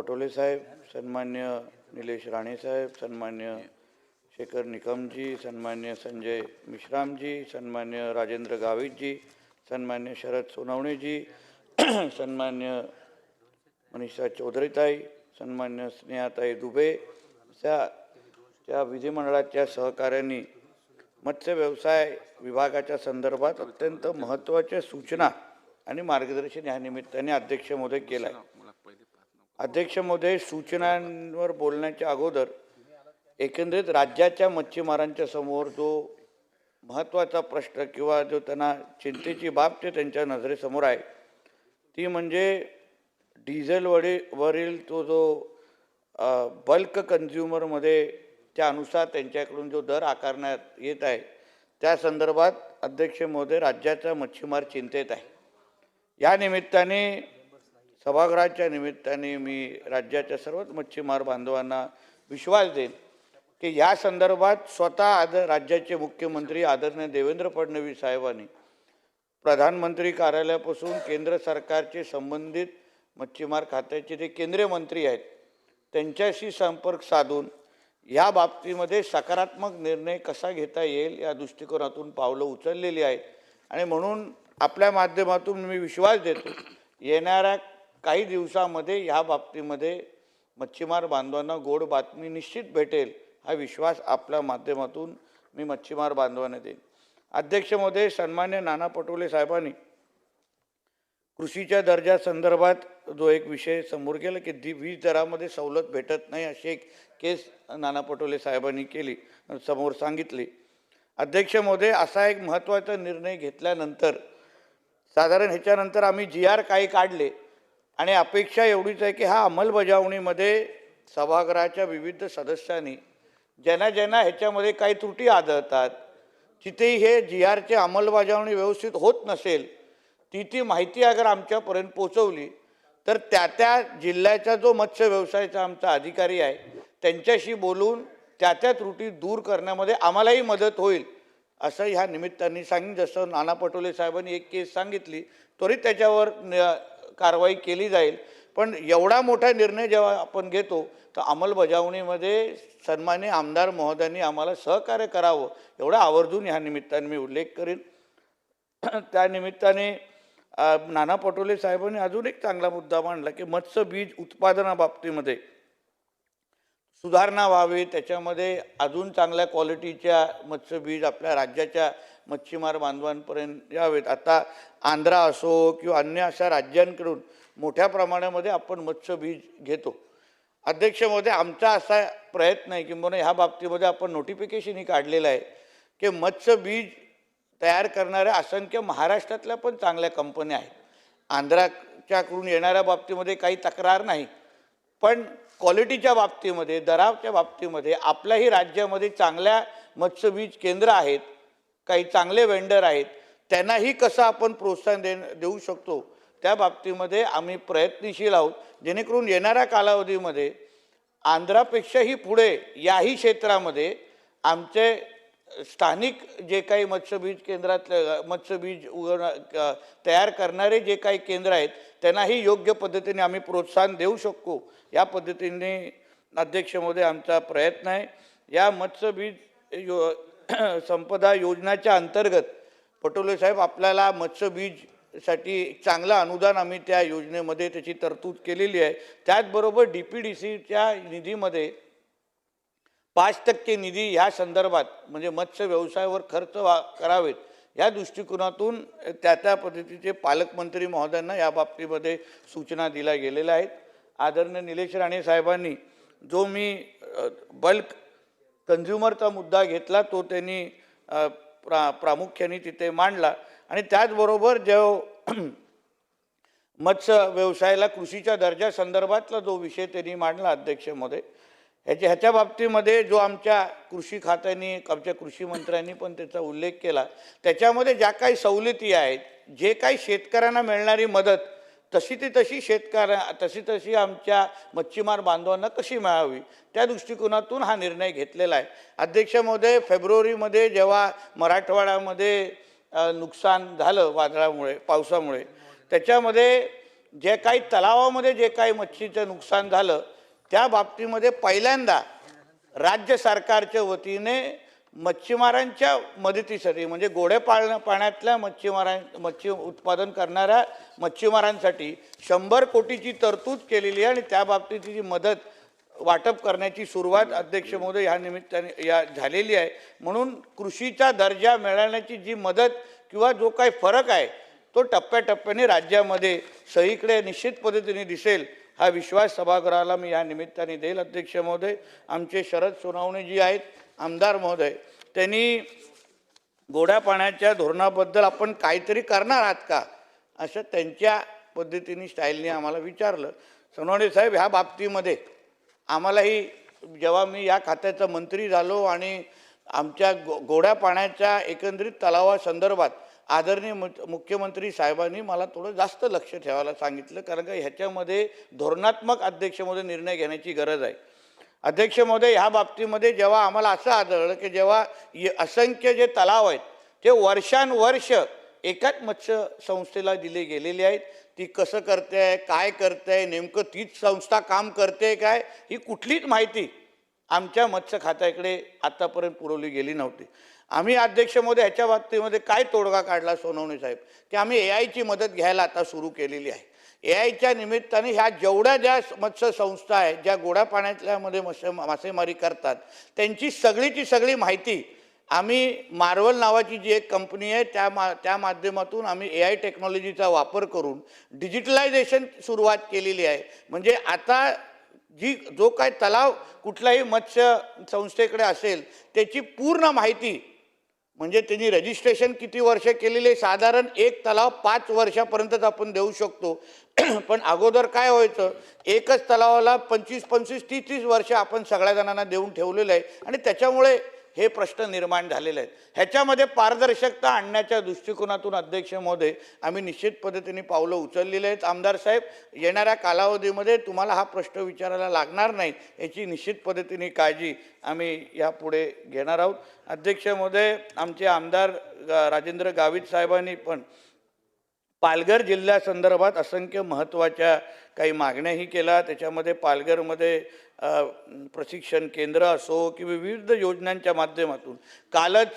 पटोले साहेब, सन्मान्य निलेश राणे साहेब, सन्मान्य शेखर निकमजी, सन्मान्य संजय मिश्रामजी, सन्मान्य राजेंद्र गावितजी, सन्मान्य शरद सोनवणेजी, सन्मान्य मनीषा चौधरीताई, सन्मान्य स्नेहाताई दुबे त्या विधिमंडळाच्या सहकार्यांनी मत्स्य व्यवसाय विभागाच्या संदर्भात अत्यंत महत्त्वाच्या सूचना आणि मार्गदर्शन या निमित्ताने अध्यक्ष महोदय केलं आहे। अध्यक्ष महोदय, सूचनांवर बोलण्याच्या अगोदर एकंदरीत राज्याच्या मच्छीमारांच्या समोर जो महत्त्वाचा प्रश्न किंवा जो त्यांना चिंतेची बाब ते त्यांच्या नजरेसमोर आहे ती म्हणजे डिझेलवरील तो जो बल्क कन्झ्युमरमध्ये त्यानुसार त्यांच्याकडून जो दर आकारण्यात येत आहे त्या संदर्भात अध्यक्ष महोदय राज्याचा मच्छीमार चिंतेत आहे। या निमित्ताने सभागृहाच्या निमित्ताने मी राज्याच्या सर्वच मच्छीमार बांधवांना विश्वास देईन की या संदर्भात स्वतः राज्याचे मुख्यमंत्री आदरणीय देवेंद्र फडणवीस साहेबांनी प्रधानमंत्री कार्यालयापासून केंद्र सरकारचे संबंधित मच्छीमार खात्याचे जे केंद्रीय मंत्री आहेत त्यांच्याशी संपर्क साधून या बाबतीमध्ये सकारात्मक निर्णय कसा घेता येईल या दृष्टिकोनातून पावलं उचललेली आहेत आणि म्हणून आपल्या माध्यमातून मी विश्वास देतो येणाऱ्या काही दिवसांमध्ये या बाबतीमध्ये मच्छीमार बांधवांना गोड बातमी निश्चित भेटेल हा विश्वास आपल्या माध्यमातून मी मच्छीमार बांधवांना देईन। अध्यक्ष महोदय, सन्मान्य नाना पटोले साहेबांनी कृषीच्या दर्जा संदर्भात जो एक विषय समोर केला की वीज दरामध्ये सवलत भेटत नाही अशी एक केस नाना पटोले साहेबांनी केली समोर सांगितली। अध्यक्ष महोदय, असा एक महत्त्वाचा निर्णय घेतल्यानंतर साधारण ह्याच्यानंतर आम्ही GR काही काढले आणि अपेक्षा एवढीच आहे की हा अंमलबजावणीमध्ये सभागृहाच्या विविध सदस्यांनी ज्यांना ह्याच्यामध्ये काही त्रुटी आढळतात जिथेही हे GRची अंमलबजावणी व्यवस्थित होत नसेल ती माहिती अगर आमच्यापर्यंत पोहोचवली तर त्या जिल्ह्याचा जो मत्स्य व्यवसायाचा आमचा अधिकारी आहे त्यांच्याशी बोलून त्या त्रुटी दूर करण्यामध्ये आम्हालाही मदत होईल असं ह्या निमित्ताने सांगितलं। जसं नाना पटोले साहेबांनी एक केस सांगितली त्वरित त्याच्यावर कारवाई केली जाईल, पण एवढा मोठा निर्णय जेव्हा आपण घेतो तर अंमलबजावणीमध्ये सन्मान्य आमदार महोदयांनी आम्हाला सहकार्य करावं एवढा आवर्जून ह्या निमित्ताने मी उल्लेख करेन। त्या निमित्ताने नाना पटोले साहेबांनी अजून एक चांगला मुद्दा मांडला की मत्स्य बीज उत्पादनाबाबतीमध्ये सुधारणा व्हावी, त्याच्यामध्ये अजून चांगल्या क्वालिटीच्या मत्स्य बीज आपल्या राज्याच्या मच्छीमार बांधवांपर्यंत यावेत। आता आंध्रा असो किंवा अन्य अशा राज्यांकडून मोठ्या प्रमाणामध्ये आपण मत्स्य बीज घेतो। अध्यक्ष महोदय, आमचा असा प्रयत्न आहे किंवा ह्या बाबतीमध्ये आपण नोटिफिकेशनही काढलेलं आहे की मत्स्य बीज तयार करणाऱ्या असंख्य महाराष्ट्रातल्या पण चांगल्या कंपन्या आहेत। आंध्राच्याकडून येणाऱ्या बाबतीमध्ये काही तक्रार नाही, पण क्वालिटीच्या बाबतीमध्ये दराच्या बाबतीमध्ये आपल्याही राज्यामध्ये चांगल्या मत्स्यबीज केंद्र आहेत, काही चांगले वेंडर आहेत, त्यांनाही कसं आपण प्रोत्साहन देऊ शकतो त्या बाबतीमध्ये आम्ही प्रयत्नशील आहोत जेणेकरून येणाऱ्या कालावधीमध्ये आंध्रापेक्षाही पुढे याही क्षेत्रामध्ये आमचे स्थानिक जे काही मत्स्यबीज केंद्रातले मत्स्यबीज तयार करणारे जे काही केंद्र आहेत त्यांनाही योग्य पद्धतीने आम्ही प्रोत्साहन देऊ शकतो या पद्धतीने अध्यक्ष महोदय आमचा प्रयत्न आहे। या मत्स्यबीज संपदा योजनेच्या अंतर्गत पटोले साहेब आपल्याला मत्स्यबीजसाठी चांगलं अनुदान आम्ही त्या योजनेमध्ये त्याची तरतूद केलेली आहे। त्याचबरोबर DPDCच्या निधीमध्ये 5% निधी ह्या संदर्भात म्हणजे मत्स्य व्यवसायावर खर्च करावेत या दृष्टिकोनातून त्या पद्धतीचे पालकमंत्री महोदयांना या बाबतीमध्ये सूचना दिल्या गेलेल्या आहेत। आदरणीय निलेश राणे साहेबांनी जो मी बल्क कन्झ्युमरचा मुद्दा घेतला तो त्यांनी प्रामुख्याने तिथे मांडला आणि त्याचबरोबर जो मत्स्य व्यवसायाला कृषीच्या दर्जा संदर्भातला जो विषय त्यांनी मांडला अध्यक्ष महोदय ह्याच्या बाबतीमध्ये जो आमच्या कृषी खात्याने आमच्या कृषी मंत्र्यांनी पण त्याचा उल्लेख केला त्याच्यामध्ये ज्या काही सवलती आहेत जे काही शेतकऱ्यांना मिळणारी मदत तशी आमच्या मच्छीमार बांधवांना कशी मिळावी त्या दृष्टिकोनातून हा निर्णय घेतलेला आहे। अध्यक्ष महोदय, फेब्रुवारीमध्ये जेव्हा मराठवाड्यामध्ये नुकसान झालं वादळामुळे पावसामुळे त्याच्यामध्ये जे काही तलावामध्ये जे काही मच्छीचं नुकसान झालं त्या बाबतीमध्ये पहिल्यांदा राज्य सरकारच्या वतीने मच्छीमारांच्या मदतीसाठी म्हणजे पाण्यातल्या मच्छी उत्पादन करणाऱ्या मच्छीमारांसाठी 100 कोटीची तरतूद केलेली आहे आणि त्या बाबतीची मदत वाटप करण्याची सुरुवात अध्यक्ष महोदय ह्या निमित्ताने झालेली आहे. म्हणून कृषीचा दर्जा मिळवण्याची जी मदत किंवा जो काही फरक आहे तो टप्प्याटप्प्याने राज्यामध्ये सगळीकडे निश्चित पद्धतीने दिसेल हा विश्वास सभागृहाला मी या निमित्ताने देईल. अध्यक्ष महोदय, आमचे शरद सोनवणे जी आहेत आमदार महोदय, त्यांनी गोड्या पाण्याच्या धोरणाबद्दल आपण काहीतरी करणार आहात का असं त्यांच्या पद्धतीने स्टाईलने आम्हाला विचारलं. सोनवणे साहेब, ह्या बाबतीमध्ये आम्हालाही जेव्हा मी या खात्याचा मंत्री झालो आणि आमच्या गोड्या पाण्याच्या एकंदरीत तलावासंदर्भात आदरणीय मुख्यमंत्री साहेबांनी मला थोडं जास्त लक्ष ठेवायला सांगितलं, कारण का ह्याच्यामध्ये धोरणात्मक अध्यक्ष महोदय निर्णय घेण्याची गरज आहे. अध्यक्ष महोदय, ह्या बाबतीमध्ये जेव्हा आम्हाला असं आढळलं की जेव्हा असंख्य जे तलाव आहेत ते वर्षानुवर्ष एकाच मत्स्य संस्थेला दिले गेलेले आहेत, ती कसं करते आहे, काय करते आहे, नेमकं तीच संस्था काम करते काय, ही कुठलीच माहिती आमच्या मत्स्य खात्याकडे आतापर्यंत पुरवली गेली नव्हती. आम्ही अध्यक्ष महोदय ह्याच्या बाबतीमध्ये काय तोडगा काढला सोनवणे साहेब, की आम्ही AIची मदत घ्यायला आता सुरू केलेली आहे. AIच्या निमित्ताने ह्या जेवढ्या ज्या मत्स्य संस्था आहेत ज्या गोड्या पाण्यातल्यामध्ये मासेमारी करतात त्यांची सगळीची सगळी माहिती आम्ही मार्वल नावाची जी एक कंपनी आहे त्या माध्यमातून आम्ही AI टेक्नॉलॉजीचा वापर करून डिजिटलायझेशन सुरुवात केलेली आहे. म्हणजे आता जो काय तलाव कुठल्याही मत्स्य संस्थेकडे असेल त्याची पूर्ण माहिती, म्हणजे त्यांनी रजिस्ट्रेशन किती वर्ष केलेले, साधारण एक तलाव 5 वर्षापर्यंतच आपण देऊ शकतो. पण अगोदर काय व्हायचं, एकच तलावाला 25-25, 30-30 वर्ष आपण सगळ्या जणांना देऊन ठेवलेलं आहे आणि त्याच्यामुळे हे प्रश्न निर्माण झालेले आहेत. ह्याच्यामध्ये पारदर्शकता आणण्याच्या दृष्टिकोनातून अध्यक्ष महोदय आम्ही निश्चित पद्धतीने पावलं उचललेली आहेत. आमदार साहेब, येणाऱ्या कालावधीमध्ये तुम्हाला हा प्रश्न विचारायला लागणार नाही याची निश्चित पद्धतीने काळजी आम्ही यापुढे घेणार आहोत. अध्यक्ष महोदय, आमचे आमदार राजेंद्र गावित साहेबांनी पण पालघर जिल्ह्यासंदर्भात असंख्य महत्त्वाच्या काही मागण्याही केल्या. त्याच्यामध्ये पालघरमध्ये प्रशिक्षण केंद्र असो किंवा विविध योजनांच्या माध्यमातून कालच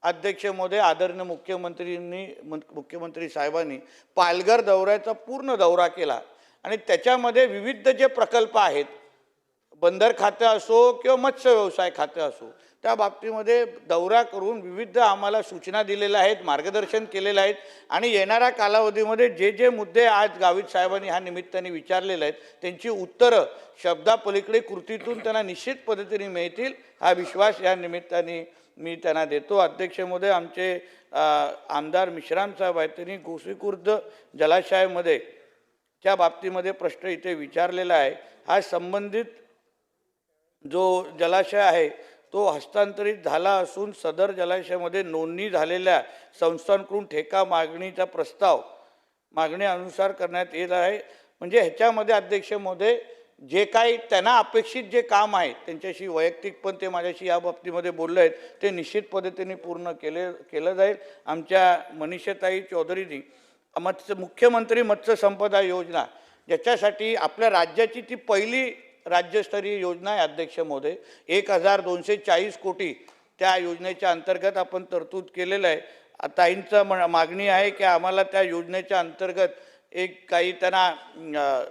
अध्यक्ष महोदय आदरणीय मुख्यमंत्री साहेबांनी पालघर दौऱ्याचा पूर्ण दौरा केला आणि त्याच्यामध्ये विविध जे प्रकल्प आहेत, बंदर खाते असो किंवा मत्स्य व्यवसाय खाते असो, त्या बाबतीमध्ये दौरा करून विविध आम्हाला सूचना दिलेल्या आहेत, मार्गदर्शन केलेलं आहेत आणि येणाऱ्या कालावधीमध्ये जे जे मुद्दे आज गावित साहेबांनी ह्या निमित्ताने विचारलेले आहेत त्यांची उत्तरं शब्दापलीकडे कृतीतून त्यांना निश्चित पद्धतीने मिळतील हा विश्वास या निमित्ताने मी त्यांना देतो. अध्यक्ष महोदय, आमचे आमदार मिश्राम साहेब आहेत, त्यांनी गोसीखुर्द जलाशयामध्ये त्या बाबतीमध्ये प्रश्न इथे विचारलेला आहे. हा संबंधित जो जलाशय आहे तो हस्तांतरित झाला असून सदर जलाशयामध्ये नोंदणी झालेल्या संस्थांकडून ठेका मागणीचा प्रस्ताव मागणीनुसार करण्यात येत आहे. म्हणजे ह्याच्यामध्ये अध्यक्ष महोदय जे काही त्यांना अपेक्षित जे काम आहे त्यांच्याशी वैयक्तिक पण ते माझ्याशी या बाबतीमध्ये बोलले आहेत, ते निश्चित पद्धतीने पूर्ण केलं जाईल. आमच्या मनीषाताई चौधरींनी मुख्यमंत्री मत्स्य संपदा योजना ज्याच्यासाठी आपल्या राज्याची ती पहिली राज्यस्तरीय योजना आहे अध्यक्ष महोदय, 1240 कोटी त्या योजनेच्या अंतर्गत आपण तरतूद केलेलं आहे. ताईंचं मागणी आहे की आम्हाला त्या योजनेच्या अंतर्गत एक काही त्यांना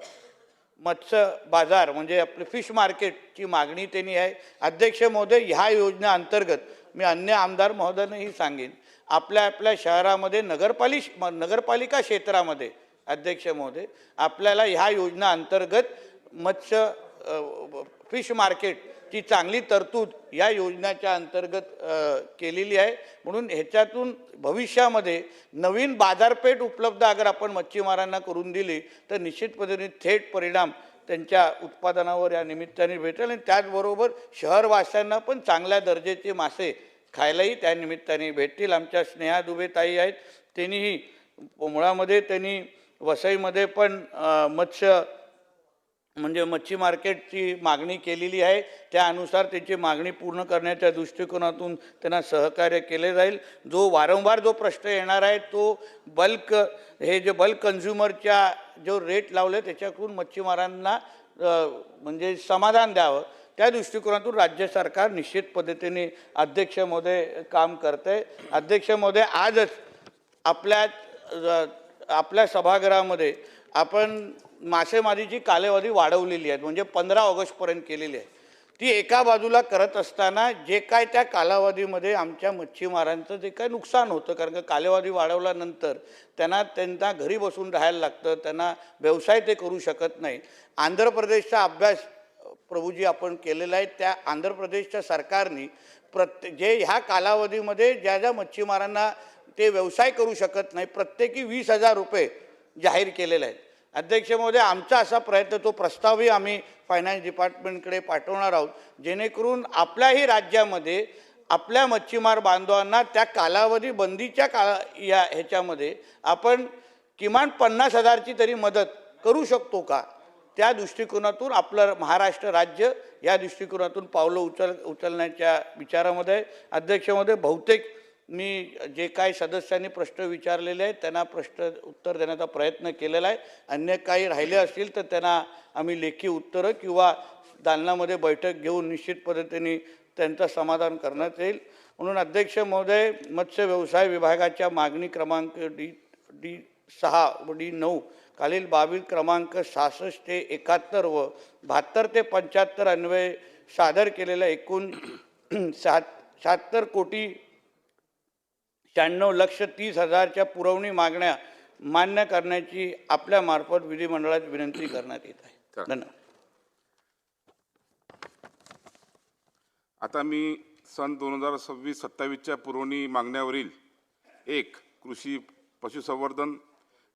मत्स्य बाजार म्हणजे आपले फिश मार्केटची मागणी त्यांनी आहे. अध्यक्ष महोदय, ह्या योजना अंतर्गत मी अन्य आमदार महोदयांनाही सांगेन, आपल्या शहरामध्ये नगरपालिका क्षेत्रामध्ये अध्यक्ष महोदय आपल्याला ह्या योजना अंतर्गत मत्स्य फिश मार्केटची चांगली तरतूद या योजनेच्या अंतर्गत केलेली आहे. म्हणून ह्याच्यातून भविष्यामध्ये नवीन बाजारपेठ उपलब्ध अगर आपण मच्छीमारांना करून दिली तर निश्चित पद्धतीने थेट परिणाम त्यांच्या उत्पादनावर या निमित्ताने भेटेल आणि त्याचबरोबर शहरवासियांना पण चांगल्या दर्जाचे मासे खायलाही त्या निमित्ताने भेटतील. आमच्या स्नेहा दुबे ताई आहेत, त्यांनीही मुळामध्ये त्यांनी वसईमध्ये पण मत्स्य म्हणजे मच्छी मार्केटची मागणी केलेली आहे, त्यानुसार त्याची मागणी पूर्ण करण्याच्या दृष्टिकोनातून त्यांना सहकार्य केले जाईल. जो वारंवार जो प्रश्न येणार आहे तो बल्क कन्झ्युमरच्या जो रेट लावले त्याच्याकडून मच्छीमारांना म्हणजे समाधान द्यावं, त्या दृष्टिकोनातून राज्य सरकार निश्चित पद्धतीने अध्यक्ष महोदय काम करते. अध्यक्ष महोदय आजच आपल्या सभागृहामध्ये आपण मासेमारीची कालावधी वाढवलेली आहे, म्हणजे 15 ऑगस्टपर्यंत केलेली आहे. ती एका बाजूला करत असताना जे काय त्या कालावधीमध्ये आमच्या मच्छीमारांचं जे काय नुकसान होतं, कारण का कालावधी वाढवल्यानंतर त्यांना घरी बसून राहायला लागतं, त्यांना व्यवसाय ते करू शकत नाही. आंध्र प्रदेशचा अभ्यास प्रभूजी आपण केलेला आहे. त्या आंध्र प्रदेशच्या सरकारने जे ह्या कालावधीमध्ये ज्या ज्या मच्छीमारांना ते व्यवसाय करू शकत नाही प्रत्येकी 20,000 रुपये जाहीर केलेले आहेत. अध्यक्ष महोदय, आमचा असा प्रयत्न, तो प्रस्तावही आम्ही फायनान्स डिपार्टमेंटकडे पाठवणार आहोत, जेणेकरून आपल्याही राज्यामध्ये आपल्या मच्छीमार बांधवांना त्या कालावधी बंदीच्या ह्याच्यामध्ये आपण किमान 50,000ची तरी मदत करू शकतो का, त्या दृष्टिकोनातून आपलं महाराष्ट्र राज्य या दृष्टिकोनातून पावलं उचलण्याच्या विचारामध्ये. अध्यक्ष महोदय, बहुतेक मी जे काही सदस्यांनी प्रश्न विचारलेले आहेत त्यांना उत्तर देण्याचा प्रयत्न केलेला आहे. अन्य काही राहिले असतील तर त्यांना आम्ही लेखी उत्तरं किंवा दालनामध्ये बैठक घेऊन निश्चित पद्धतीने त्यांचं समाधान करण्यात येईल. म्हणून अध्यक्ष महोदय, मत्स्य व्यवसाय विभागाच्या मागणी क्रमांक D6 व D9 खालील 22 क्रमांक 66 ते 71 व 72 ते 75 अन्वये सादर केलेल्या एकूण 76,96,30,000च्या पुरवणी मागण्या मान्य करण्याची आपल्या मार्फत विधिमंडळात विनंती करण्यात येत आहे. धन्यवाद. आता मी सन 2026-27च्या पुरवणी मागण्यावरील 1. कृषी पशुसंवर्धन